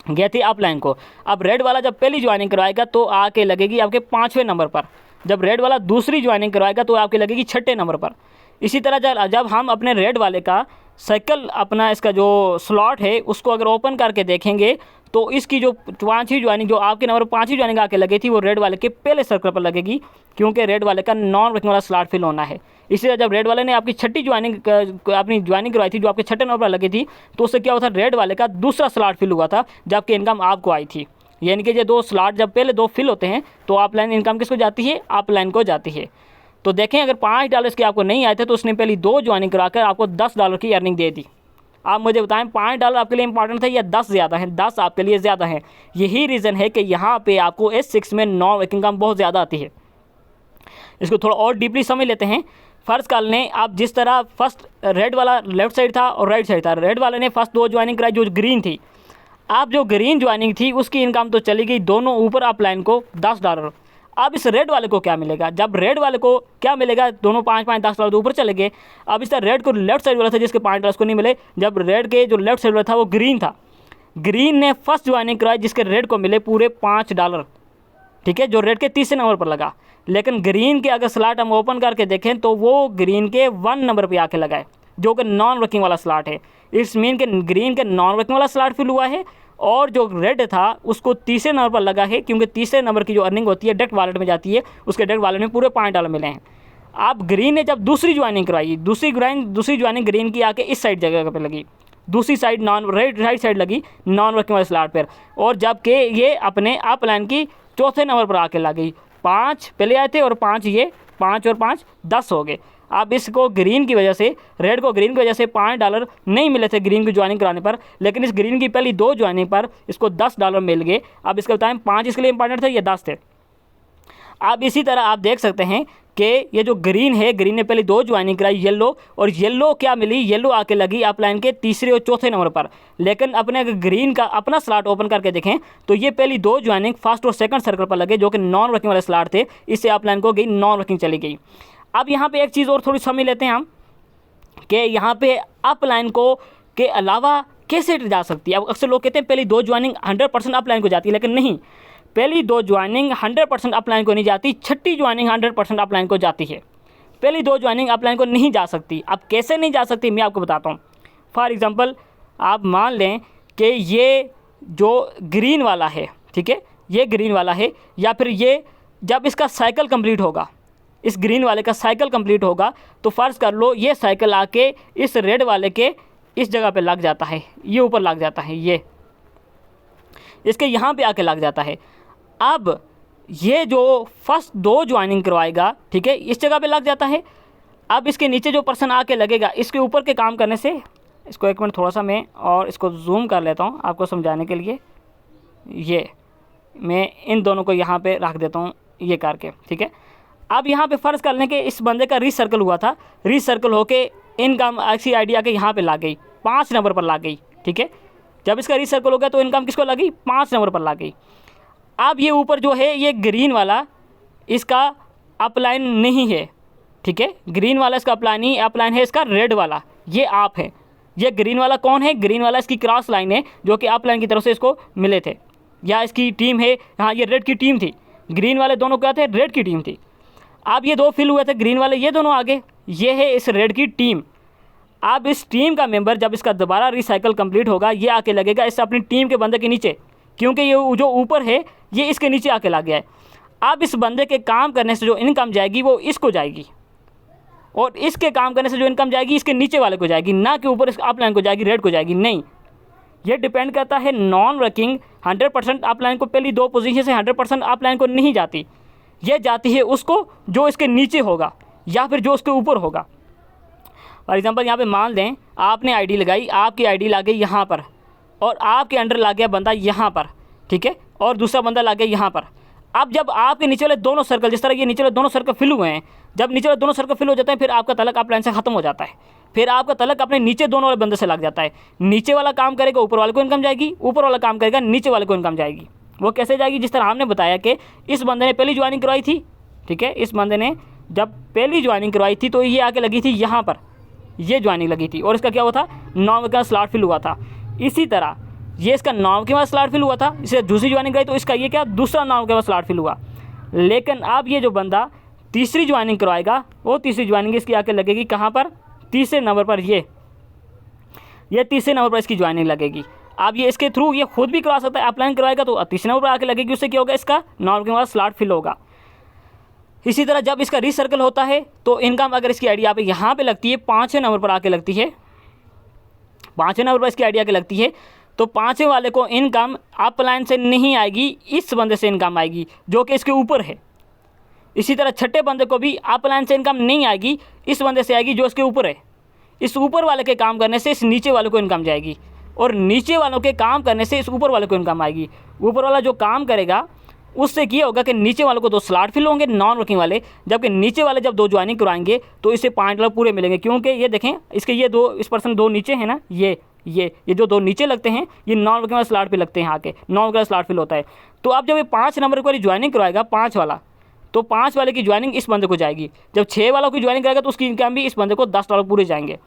गए थे अपलाइन को, अब रेड वाला जब पहली ज्वाइनिंग करवाएगा तो आके लगेगी आपके 5वें नंबर पर। जब रेड वाला दूसरी ज्वाइनिंग करवाएगा तो आपके लगेगी 6ठे नंबर पर। इसी तरह जब हम अपने रेड वाले का साइकिल अपना इसका जो स्लॉट है उसको अगर ओपन करके देखेंगे तो इसकी जो 5वीं ज्वाइनिंग जो आपके नंबर 5वीं ज्वाइनिंग आके लगी थी वो रेड वाले के पहले सर्कल पर लगेगी, क्योंकि रेड वाले का नॉन वर्किंग वाला स्लॉट फिल होना है। इसी तरह जब रेड वाले ने आपकी छठी ज्वाइनिंग अपनी ज्वाइनिंग करवाई थी जो आपके 6ठे नंबर पर लगी थी, तो उससे क्या हुआ था, रेड वाले का दूसरा स्लॉट फिल हुआ था जबकि इनकम आपको आई थी। यानी कि ये 2 स्लॉट जब पहले 2 फिल होते हैं तो अपलाइन इनकम किसको जाती है, अपलाइन को जाती है। तो देखें अगर $5 इसके आपको नहीं आए थे तो उसने पहले 2 ज्वाइनिंग कराकर आपको $10 की अर्निंग दे दी। आप मुझे बताएं $5 आपके लिए इंपॉर्टेंट है या 10 ज़्यादा है? 10 आपके लिए ज़्यादा है। यही रीज़न है कि यहाँ पे आपको S6 में नॉन वर्किंग इनकम बहुत ज़्यादा आती है। इसको थोड़ा और डीपली समझ लेते हैं। फ़र्ज़ कर लें आप जिस तरह फर्स्ट रेड वाला लेफ्ट साइड था और राइट साइड था, रेड वाले ने फर्स्ट 2 ज्वाइनिंग कराई जो ग्रीन थी। आप जो ग्रीन ज्वाइनिंग थी उसकी इनकम तो चली गई दोनों ऊपर अप लाइन को $10। अब इस रेड वाले को क्या मिलेगा? जब रेड वाले को क्या मिलेगा, दोनों 5-5 $10 ऊपर चले गए। अब इस तरह रेड को लेफ्ट साइड वाला था जिसके $5 को नहीं मिले, जब रेड के जो लेफ्ट साइड वाला था वो ग्रीन था, ग्रीन ने फर्स्ट ज्वाइनिंग कराई जिसके रेड को मिले पूरे $5, ठीक है, जो रेड के तीसरे नंबर पर लगा। लेकिन ग्रीन के अगर स्लॉट हम ओपन करके देखें तो वो ग्रीन के 1 नंबर पर आके लगाए जो कि नॉन वर्किंग वाला स्लॉट है। इट्स मीन के ग्रीन के नॉन वर्किंग वाला स्लॉट फिल हुआ है और जो रेड था उसको तीसरे नंबर पर लगा है, क्योंकि तीसरे नंबर की जो अर्निंग होती है डायरेक्ट वॉलेट में जाती है, उसके डायरेक्ट वॉलेट में पूरे $5 मिले हैं। अब ग्रीन ने जब दूसरी ज्वाइनिंग कराई, दूसरी ज्वाइनिंग ग्रीन की आके इस साइड जगह पर लगी, दूसरी साइड नॉन राइट साइड लगी नॉन वर्किंग वाले स्लॉट पर, और जबकि ये अपने अप लाइन की चौथे नंबर पर आके लगी। 5 पहले आए थे और 5 ये 5 और 5 10 हो गए। अब इसको ग्रीन की वजह से, रेड को ग्रीन की वजह से $5 नहीं मिले थे ग्रीन की ज्वाइनिंग कराने पर, लेकिन इस ग्रीन की पहली 2 ज्वाइनिंग पर इसको $10 मिल गए। अब इसके बताएं 5 इसके लिए इंपॉर्टेंट थे या 10 थे? अब इसी तरह आप देख सकते हैं कि ये जो ग्रीन है, ग्रीन ने पहले 2 ज्वाइनिंग कराई येलो, और येलो क्या मिली, येलो आके लगी अप लाइन के तीसरे और चौथे नंबर पर। लेकिन अपने अगर ग्रीन का अपना स्लॉट ओपन करके देखें तो ये पहली 2 ज्वाइनिंग फर्स्ट और सेकंड सर्कल पर लगे जो कि नॉन वर्किंग वाले स्लॉट थे, इससे अप लाइन को गई नॉन वर्किंग चली गई। अब यहाँ पे एक चीज़ और थोड़ी समझ लेते हैं हम कि यहाँ पे अप लाइन को के अलावा कैसे जा सकती है। अब अक्सर लोग कहते हैं पहली 2 ज्वाइनिंग 100% अप लाइन को जाती है, लेकिन नहीं, पहली 2 ज्वाइनिंग 100% अप लाइन को नहीं जाती, छठी ज्वाइनिंग 100% अप लाइन को जाती है। पहली 2 ज्वाइनिंग अप लाइन को नहीं जा सकती। अब कैसे नहीं जा सकती मैं आपको बताता हूँ। फॉर एग्ज़ाम्पल आप मान लें कि ये जो ग्रीन वाला है, ठीक है, ये ग्रीन वाला है, या फिर ये जब इसका साइकिल कंप्लीट होगा, इस ग्रीन वाले का साइकिल कंप्लीट होगा, तो फ़र्ज़ कर लो ये साइकिल आके इस रेड वाले के इस जगह पे लग जाता है, ये ऊपर लग जाता है, ये इसके यहाँ पे आके लग जाता है। अब ये जो फर्स्ट 2 ज्वाइनिंग करवाएगा, ठीक है, इस जगह पे लग जाता है। अब इसके नीचे जो पर्सन आके लगेगा, इसके ऊपर के काम करने से, इसको 1 मिनट थोड़ा सा मैं और इसको जूम कर लेता हूँ आपको समझाने के लिए। ये मैं इन दोनों को यहाँ पे रख देता हूँ ये करके, ठीक है। अब यहाँ पे फ़र्ज़ कर लें कि इस बंदे का रीसर्कल हुआ था, रीसर्कल होके इनकम ऐसी आइडिया के यहाँ पे ला गई, 5 नंबर पर ला गई, ठीक है। जब इसका रीसर्कल हो गया तो इनकम किसको लगी, 5 नंबर पर ला गई। अब ये ऊपर जो है ये ग्रीन वाला इसका अपलाइन नहीं है, ठीक है, ग्रीन वाला इसका अपलाइन है इसका रेड वाला, ये आप है। ये ग्रीन वाला कौन है, ग्रीन वाला इसकी क्रॉस लाइन है जो कि अपलाइन की तरफ से इसको मिले थे, या इसकी टीम है। हाँ, ये रेड की टीम थी, ग्रीन वाले दोनों क्या थे, रेड की टीम थी। अब ये 2 फिल हुए थे, ग्रीन वाले ये दोनों आगे, ये है इस रेड की टीम। अब इस टीम का मेंबर जब इसका दोबारा रिसाइकल कंप्लीट होगा, ये आके लगेगा इस अपनी टीम के बंदे के नीचे, क्योंकि ये जो ऊपर है ये इसके नीचे आके लग गया है। अब इस बंदे के काम करने से जो इनकम जाएगी वो इसको जाएगी, और इसके काम करने से जो इनकम जाएगी इसके नीचे वाले को जाएगी, ना कि ऊपर इसका अपलाइन को जाएगी, रेड को जाएगी, नहीं। ये डिपेंड करता है नॉन वर्किंग 100% अपलाइन को पहली 2 पोजीशन से 100% अपलाइन को नहीं जाती, ये जाती है उसको जो इसके नीचे होगा या फिर जो उसके ऊपर होगा। फॉर एग्जांपल यहाँ पे मान लें आपने आईडी लगाई, आपकी आईडी ला गई यहाँ पर, और आपके अंडर ला गया बंदा यहाँ पर, ठीक है, और दूसरा बंदा ला गया यहाँ पर। अब जब आपके नीचे वाले दोनों सर्कल, जिस तरह ये नीचे वाले दोनों सर्कल फिल हुए हैं, जब नीचे वाले दोनों सर्कल फिल हो जाते हैं फिर आपका तलक अपलाइन से ख़त्म हो जाता है, फिर आपका तलक अपने नीचे दोनों वाले बंदे से लग जाता है। नीचे वाला काम करेगा ऊपर वाले को इनकम जाएगी, ऊपर वाला काम करेगा नीचे वाले को इनकम जाएगी। वो कैसे जाएगी, जिस तरह हमने बताया कि इस बंदे ने पहली ज्वाइनिंग करवाई थी, ठीक है, इस बंदे ने जब पहली ज्वाइनिंग करवाई थी तो ये आके लगी थी यहाँ पर, ये ज्वाइनिंग लगी थी, और इसका क्या हुआ था, 9 का स्लॉट फिल हुआ था। इसी तरह ये इसका 9 के बाद स्लॉट फिल हुआ था, इसे दूसरी ज्वाइनिंग कराई तो इसका ये क्या, दूसरा 9 के बाद स्लॉट फिल हुआ। लेकिन अब ये जो बंदा तीसरी ज्वाइनिंग करवाएगा, वो तीसरी ज्वाइनिंग इसकी आके लगेगी कहाँ पर, तीसरे नंबर पर, ये तीसरे नंबर पर इसकी ज्वाइनिंग लगेगी। अब ये इसके थ्रू ये खुद भी करवा सकता है, अप्लाइन करवाएगा तो तीसरे नंबर पर आके लगेगी, उससे क्या होगा, इसका 9 के बाद स्लॉट फिल होगा। इसी तरह जब इसका रीसर्कल होता है तो इनकम अगर इसकी आईडी पे यहाँ पे लगती है, 5वें नंबर पर आके लगती है, 5वें नंबर पर इसकी आईडी आके लगती है, तो 5वें वाले को इनकम अपलाइन से नहीं आएगी, इस बंदे से इनकम आएगी जो कि इसके ऊपर है। इसी तरह छठे बंदे को भी अप लाइन से इनकम नहीं आएगी, इस बंदे से आएगी जो इसके ऊपर है। इस ऊपर वाले के काम करने से इस नीचे वाले को इनकम जाएगी, और नीचे वालों के काम करने से इस ऊपर वाले को इनकम आएगी। ऊपर वाला जो काम करेगा उससे क्या होगा कि नीचे वालों को 2 स्लॉट फिल होंगे नॉन वर्किंग वाले, जबकि नीचे वाले जब 2 ज्वाइनिंग कराएंगे तो इसे $5 पूरे मिलेंगे, क्योंकि ये देखें इसके ये 2 इस पर्सन 2 नीचे हैं ना, ये जो 2 नीचे लगते हैं ये नॉन वर्किंग वाले स्लॉट पे लगते हैं, आके नॉन वर्किंग वाला स्लॉट फिल होता है। तो अब जब ये 5 नंबर वाली ज्वाइनिंग करवाएगा 5 वाला, तो 5 वाले की ज्वाइनिंग इस बंदे को जाएगी। जब 6 वालों की ज्वाइनिंग करेगा तो उसकी इनकम भी इस बंदे को $10 पूरे जाएंगे।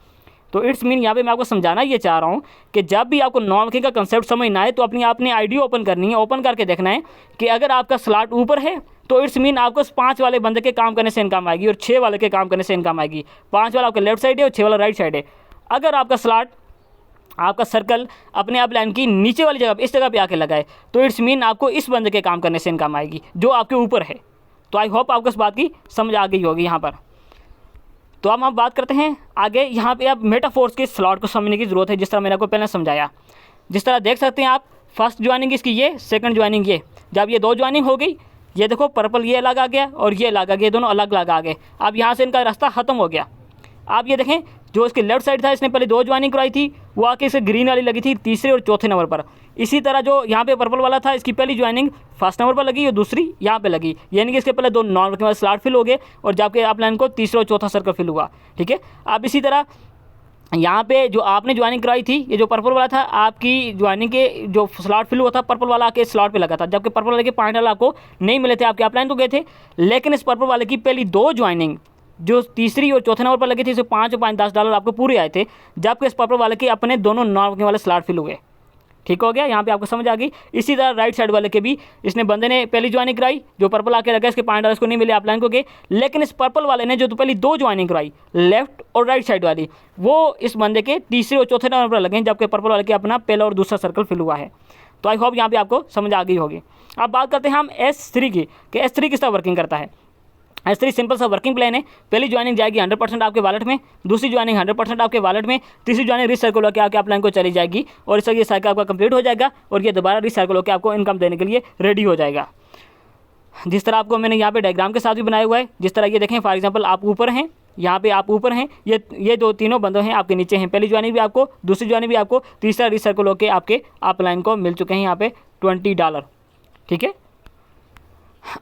तो इट्स मीन यहाँ पे मैं आपको समझाना ये चाह रहा हूँ कि जब भी आपको नॉन वर्किंग का कंसेप्ट समझना है तो अपनी आईडी ओपन करनी है, ओपन करके देखना है कि अगर आपका स्लॉट ऊपर है तो इट्स मीन आपको 5 वाले बंदे के काम करने से इनकम आएगी और 6 वाले के काम करने से इनकम आएगी। 5 वाला आपका लेफ्ट साइड है और 6 वाला राइट साइड है। अगर आपका स्लॉट, आपका सर्कल अपने आप लाइन की नीचे वाली जगह इस जगह पे आके लगा है तो इट्स मीन आपको इस बंदे के काम करने से इनकम आएगी जो आपके ऊपर है। तो आई होप आपको इस बात की समझ आ गई होगी यहाँ पर। तो अब हम बात करते हैं आगे। यहाँ पे अब मेटाफोर्स के स्लॉट को समझने की ज़रूरत है, जिस तरह मैंने आपको पहले समझाया। जिस तरह देख सकते हैं आप, फर्स्ट ज्वाइनिंग इसकी ये, सेकंड ज्वाइनिंग ये। जब ये 2 ज्वाइनिंग हो गई, ये देखो पर्पल ये अलग आ गया और ये अलग आ गया, दोनों अलग अलग आ गए। अब यहाँ से इनका रास्ता ख़त्म हो गया। आप ये देखें जो इसके लेफ्ट साइड था इसने पहले 2 ज्वाइनिंग कराई थी, वो आके इसे ग्रीन वाली लगी थी तीसरे और चौथे नंबर पर। इसी तरह जो यहाँ पे पर्पल वाला था इसकी पहली ज्वाइनिंग फर्स्ट नंबर पर लगी और दूसरी यहाँ पे लगी, यानी कि इसके पहले 2 नॉन वर्किंग वाले स्लॉट फिल हो गए और जबकि आप लाइन को तीसरा और चौथा सर्कल फिल हुआ। ठीक है। अब इसी तरह यहाँ पे जो आपने ज्वाइनिंग कराई थी, ये जो पर्पल वाला था आपकी ज्वाइनिंग के जो स्लॉट फिल हुआ था पर्पल वाला के स्लॉट पे लगा था, जबकि पर्पल वाले के $5 आपको नहीं मिले थे, आपके अपलाइन को गए थे। लेकिन इस पर्पल वाले की पहली 2 ज्वाइनिंग जो तीसरी और चौथे नंबर पर लगी थी इसे $5 और $5 $10 आपको पूरे आए थे, जबकि इस पर्पल वाले के अपने दोनों नॉन वर्किंग वाले स्लॉट फिल हुए। ठीक हो गया, यहाँ पे आपको समझ आ गई। इसी तरह राइट साइड वाले के भी इसने बंदे ने पहली ज्वाइनिंग कराई, जो पर्पल आके लगा इसके $5 को नहीं मिले अपलाइन को गए, लेकिन इस पर्पल वाले ने जो तो पहली 2 ज्वाइनिंग कराई लेफ्ट और राइट साइड वाली, वो इस बंदे के तीसरे और चौथे नंबर पर लगे, जबकि पर्पल वाले के अपना पहला और दूसरा सर्कल फिल हुआ है। तो आई होप यहाँ पे आपको समझ आ गई होगी। अब बात करते हैं हम S3 की, कि S3 किस तरह वर्किंग करता है। S3 सिंपल सा वर्किंग प्लान है। पहली ज्वाइनिंग जाएगी 100% आपके वॉलेट में, दूसरी ज्वाइनिंग 100% आपके वॉलेट में, तीसरी ज्वाइनिंग रिसर्कल होकर आपके अपलाइन को चली जाएगी और इसका ये साइकिल आपका कंप्लीट हो जाएगा और ये दोबारा रिसर्कल होकर आपको इनकम देने के लिए रेडी हो जाएगा। जिस तरह आपको मैंने यहाँ पे डायग्राम के साथ भी बनाया हुआ है, जिस तरह ये देखें फॉर एग्जांपल आप ऊपर हैं, यहाँ पे आप ऊपर हैं, ये 2 तीनों बंदे हैं आपके नीचे हैं। पहली ज्वाइनिंग भी आपको, दूसरी ज्वाइनिंग भी आपको, तीसरा रिसर्कल होकर आपके अपलाइन को मिल चुके हैं यहाँ पे $20। ठीक है।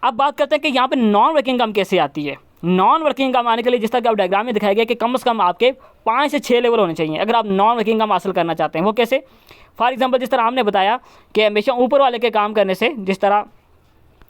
अब बात करते हैं कि यहाँ पे नॉन वर्किंग इनकम कैसे आती है। नॉन वर्किंग इनकम आने के लिए जिस तरह कि आप डायग्राम में दिखाया गया कि कम से कम आपके 5 से 6 लेवल होने चाहिए अगर आप नॉन वर्किंग इनकम हासिल करना चाहते हैं। वो कैसे? फॉर एग्जांपल जिस तरह हमने बताया कि हमेशा ऊपर वाले के काम करने से, जिस तरह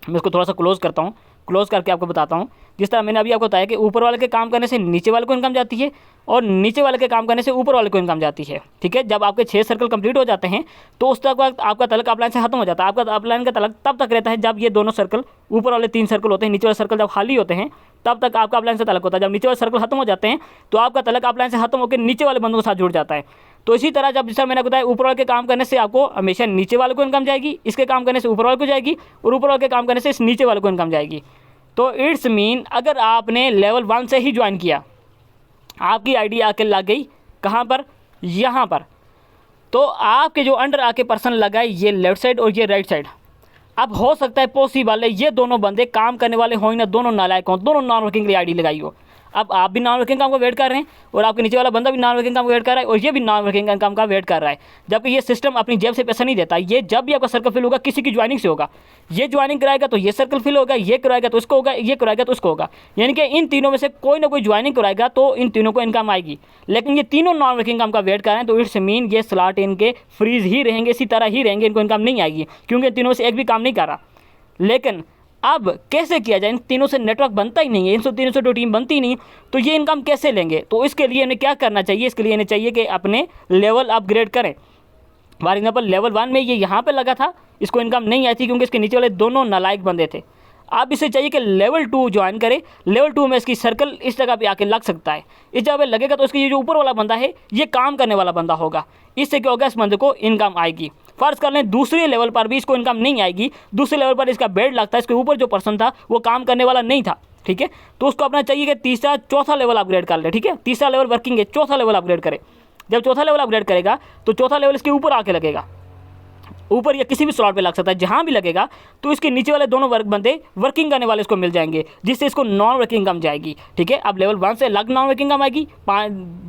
मैं इसको थोड़ा सा क्लोज करता हूँ, क्लोज करके आपको बताता हूँ। जिस तरह मैंने अभी आपको बताया कि ऊपर वाले के काम करने से नीचे वाले को इनकम जाती है और नीचे वाले के काम करने से ऊपर वाले को इनकम जाती है। ठीक है। जब आपके 6 सर्कल कंप्लीट हो जाते हैं तो उस तक आपका तलक अपलाइन से खत्म हो जाता है। आपका अपलाइन का तलक तब तक रहता है जब ये दोनों सर्कल, ऊपर वाले 3 सर्कल होते हैं, नीचे वाले सर्कल जब खाली होते हैं तब तक आपका अपलाइन से तलक होता है। जब नीचे वाले सर्कल खत्म हो जाते हैं तो आपका तलक अपलाइन से खत्म होकर नीचे वाले बंदों के साथ जुड़ जाता है। तो इसी तरह जब जिस मैंने बताया ऊपर वाले के काम करने से आपको हमेशा नीचे वाले को इनकम जाएगी, इसके काम करने से ऊपर वाले को जाएगी और ऊपर वाले के काम करने से इस नीचे वाले को इनकम जाएगी। तो इट्स मीन अगर आपने लेवल 1 से ही ज्वाइन किया, आपकी आईडी आके लग गई कहाँ पर? यहाँ पर। तो आपके जो अंडर आके पर्सन लगा है ये लेफ्ट साइड और ये राइट साइड। अब हो सकता है पॉसिबल है ये दोनों बंदे काम करने वाले हों ना, दोनों नालायक हों, दोनों नॉन वर्किंग के लिए आईडी लगाई हो। अब आप भी नॉन वर्किंग काम का वेट कर रहे हैं और आपके नीचे वाला बंदा भी नॉन वर्किंग काम का वेट कर रहा है और ये भी नॉन वर्किंग काम का वेट कर रहा है। जबकि ये सिस्टम अपनी जेब से पैसा नहीं देता, ये जब भी आपका सर्कल फिल होगा किसी की ज्वाइनिंग से होगा। ये ज्वाइनिंग कराएगा तो ये सर्कल फिल होगा, ये कराएगा तो इसको होगा, ये कराएगा तो उसको होगा। यानी कि इन तीनों में से कोई ना कोई ज्वाइनिंग कराएगा तो इन तीनों को इनकम आएगी। लेकिन ये तीनों नॉन वर्किंग काम का वेट कर रहे हैं तो इट्स मीन ये स्लॉट इनके फ्रीज ही रहेंगे, इसी तरह ही रहेंगे, इनको इनकम नहीं आएगी क्योंकि इन तीनों में से एक भी काम नहीं कर रहा। लेकिन अब कैसे किया जाए? इन तीनों से नेटवर्क बनता ही नहीं है, इन तीनों से टीम बनती ही नहीं, तो ये इनकम कैसे लेंगे? तो इसके लिए इन्हें क्या करना चाहिए? इसके लिए इन्हें चाहिए कि अपने लेवल अपग्रेड करें। फॉर एग्जाम्पल लेवल 1 में ये यहाँ पे लगा था, इसको इनकम नहीं आई थी क्योंकि इसके नीचे वाले दोनों नालायक बंदे थे। अब इसे चाहिए कि लेवल 2 ज्वाइन करे। लेवल 2 में इसकी सर्कल इस जगह पे आके लग सकता है, इस जगह पे लगेगा तो इसके ये जो ऊपर वाला बंदा है ये काम करने वाला बंदा होगा। इससे क्या होगा? इस बंदे को इनकम आएगी। फर्ज कर लें दूसरे लेवल पर भी इसको इनकम नहीं आएगी, दूसरे लेवल पर इसका बेड लगता है, इसके ऊपर जो पर्सन था वो काम करने वाला नहीं था। ठीक है। तो उसको अपना चाहिए कि तीसरा चौथा लेवल अपग्रेड कर ले। ठीक है। तीसरा लेवल वर्किंग है, चौथा लेवल अपग्रेड करे। जब चौथा लेवल अपग्रेड करेगा तो चौथा लेवल इसके ऊपर आके लगेगा। ऊपर या किसी भी स्लॉट पे लग सकता है, जहाँ भी लगेगा तो इसके नीचे वाले दोनों बंदे वर्किंग करने वाले इसको मिल जाएंगे, जिससे इसको नॉन वर्किंग इनकम जाएगी। ठीक है, अब लेवल 1 से अलग नॉन वर्किंग इनकम आएगी,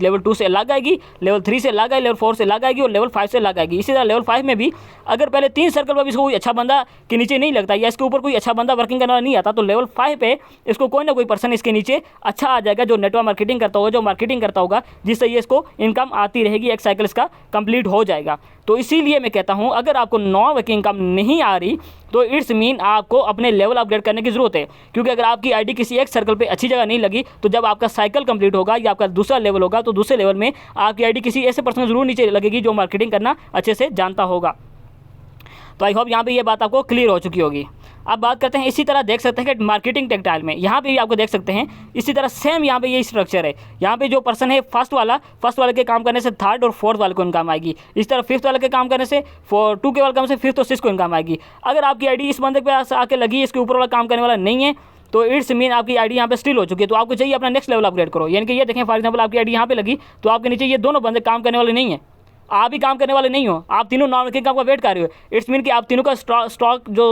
लेवल 2 से अलग आएगी, लेवल 3 से अलग आएगी, लेवल 4 से अलग आएगी और लेवल 5 से अलग आएगी। इसी तरह लेवल 5 में भी अगर पहले 3 सर्कल पर भी इसको कोई अच्छा बंदा के नीचे नहीं लगता या इसके ऊपर कोई अच्छा बंदा वर्किंग करने वाला नहीं आता, तो लेवल 5 पे इसको कोई ना कोई पर्सन इसके नीचे अच्छा आ जाएगा, जो नेटवर्क मार्केटिंग करता होगा, जो मार्केटिंग करता होगा, जिससे ये इसको इनकम आती रहेगी, एक साइकिल इसका कंप्लीट हो जाएगा। तो इसीलिए मैं कहता हूँ अगर आपको नॉन वर्किंग इनकम नहीं आ रही तो इट्स मीन आपको अपने लेवल अपग्रेड करने की ज़रूरत है, क्योंकि अगर आपकी आईडी किसी एक सर्कल पे अच्छी जगह नहीं लगी तो जब आपका साइकिल कंप्लीट होगा या आपका दूसरा लेवल होगा तो दूसरे लेवल में आपकी आईडी किसी ऐसे पर्सन जरूर नीचे लगेगी जो मार्केटिंग करना अच्छे से जानता होगा। तो आई होप यहाँ पे ये बात आपको क्लियर हो चुकी होगी। अब बात करते हैं, इसी तरह देख सकते हैं कि मार्केटिंग टेक्टाइल में यहाँ पे भी आपको देख सकते हैं इसी तरह सेम यहाँ पे ये स्ट्रक्चर है। यहाँ पे जो पर्सन है फर्स्ट वाले के काम करने से थर्ड और फोर्थ वाले को इनकम आएगी, इस तरह फिफ्थ वाले के काम करने से 2 के वाले काम से फिफ्थ और सिक्स को इनकम आएगी। अगर आपकी आईडी इस बंदे पे आके लगी, इसके ऊपर वाला काम करने वाला नहीं है, तो इट्स मीन आपकी आईडी यहाँ पे स्टिल हो चुकी है, तो आपको चाहिए अपना नेक्स्ट लेवल अपग्रेड करो। यानी कि ये देखें फॉर एग्जांपल आपकी आईडी यहाँ पे लगी तो आपके नीचे ये दोनों बंदे काम करने वाले नहीं है, आप भी काम करने वाले नहीं हो, आप तीनों नॉन वर्किंग काम का वेट कर रहे हो। इट्स मीन कि आप तीनों का स्टॉक जो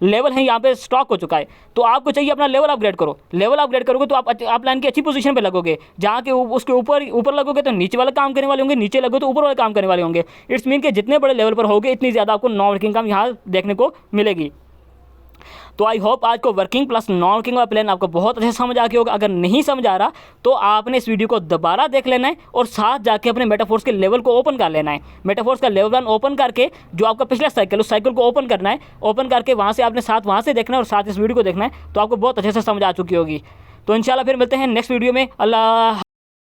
लेवल है यहाँ पे स्टॉक हो चुका है, तो आपको चाहिए अपना लेवल अपग्रेड करो। लेवल अपग्रेड करोगे तो आप लाइन की अच्छी पोजीशन पे लगोगे, जहाँ के उसके ऊपर लगोगे तो नीचे वाले काम करने वाले होंगे, नीचे लगोगे तो ऊपर वाले काम करने वाले होंगे। इट्स मीन कि जितने बड़े लेवल पर होगे इतनी ज़्यादा आपको नॉन वर्किंग काम यहाँ देखने को मिलेगी। तो आई होप आज को वर्किंग प्लस नॉन वर्किंग का प्लान आपको बहुत अच्छे समझ आ गया होगा। अगर नहीं समझ आ रहा तो आपने इस वीडियो को दोबारा देख लेना है और साथ जाके अपने मेटाफोर्स के लेवल को ओपन कर लेना है। मेटाफोर्स का लेवल 1 ओपन करके जो आपका पिछला साइकिल उस साइकिल को ओपन करना है, ओपन करके वहाँ से आपने साथ वहाँ से देखना है और साथ इस वीडियो को देखना है, तो आपको बहुत अच्छे से समझ आ चुकी होगी। तो इंशाल्लाह फिर मिलते हैं नेक्स्ट वीडियो में। अल्लाह।